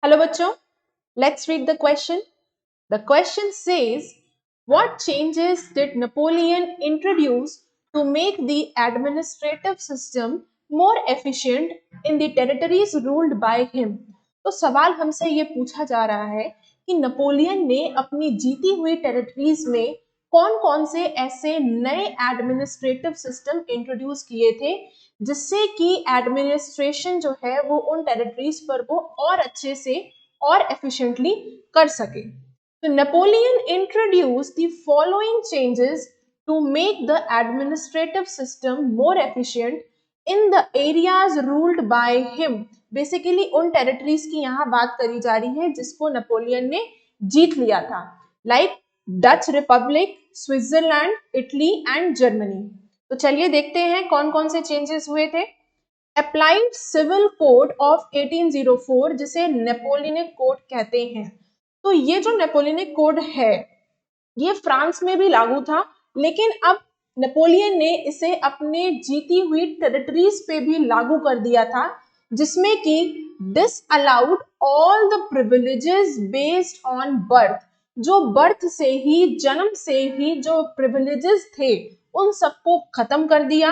Hello, bachcho. Let's read the question. The question says, what changes did Napoleon introduce to make the administrative system more efficient in the territories ruled by him? तो सवाल हमसे ये पूछा जा रहा है कि नेपोलियन ने अपनी जीती हुई टेरिटरीज में कौन कौन से ऐसे नए एडमिनिस्ट्रेटिव सिस्टम इंट्रोड्यूस किए थे जिससे कि एडमिनिस्ट्रेशन जो है वो उन टेरिटरीज पर वो और अच्छे से और एफिशिएंटली कर सके. So Napoleon introduced the following changes to make the administrative system more efficient in the areas ruled by him. Basically उन टेरिटरीज की यहाँ बात करी जा रही है जिसको नेपोलियन ने जीत लिया था, like Dutch Republic, Switzerland, Italy and Germany. तो चलिए देखते हैं कौन कौन से चेंजेस हुए थे. अप्लाइड सिविल कोड ऑफ 1804 जिसे नेपोलियनिक कोड कहते हैं. तो ये जो नेपोलियनिक कोड है ये फ्रांस में भी लागू था, लेकिन अब नेपोलियन ने इसे अपने जीती हुई टेरिटरीज पे भी लागू कर दिया था, जिसमें कि this allowed all the privileges based on birth. जो बर्थ से ही, जन्म से ही जो प्रिविलेजेस थे उन सबको खत्म कर दिया.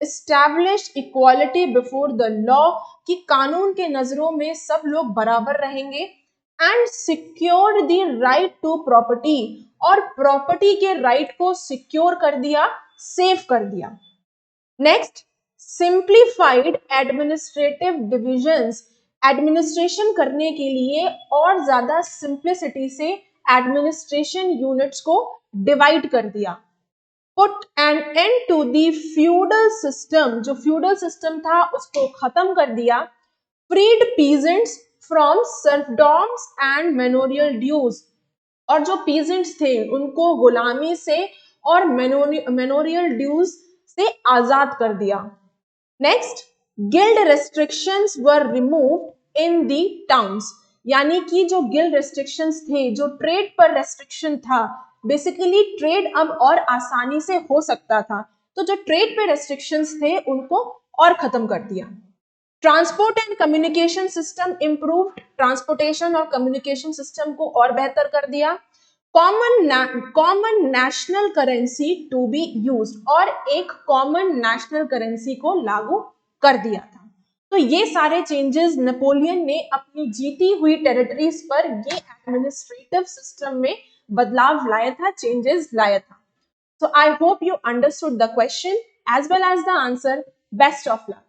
Establish equality before the law, कि कानून के नजरों में सब लोग बराबर रहेंगे. And secure the right to property, और प्रॉपर्टी के राइट को सिक्योर कर दिया, सेफ कर दिया. Next, simplified administrative divisions. Administration करने के लिए और ज्यादा सिंप्लिसिटी से एडमिनिस्ट्रेशन यूनिट्स को डिवाइड कर दिया. Put an end to the feudal system, जो फ्यूडल सिस्टम था उसको खत्म कर दिया. Freed peasants from serfdoms and manorial dues, और जो पीजेंट्स थे उनको गुलामी से और मेनोरियल ड्यूज से आजाद कर दिया. Next, guild restrictions were removed in the towns, यानी कि जो गिल्ड रेस्ट्रिक्शंस थे, जो ट्रेड पर रेस्ट्रिक्शन था, बेसिकली ट्रेड अब और आसानी से हो सकता था, तो जो ट्रेड पे रेस्ट्रिक्शंस थे उनको और खत्म कर दिया. Transport and communication system improved, transportation और कम्युनिकेशन सिस्टम को और बेहतर कर दिया. Common national currency to be used, और एक कॉमन नेशनल करेंसी को लागू कर दिया था. तो ये सारे चेंजेस नेपोलियन ने अपनी जीती हुई टेरिटरीज पर ये एडमिनिस्ट्रेटिव सिस्टम में बदलाव लाया था, चेंजेस लाया था. So I hope you understood the question as well as the answer. Best of luck.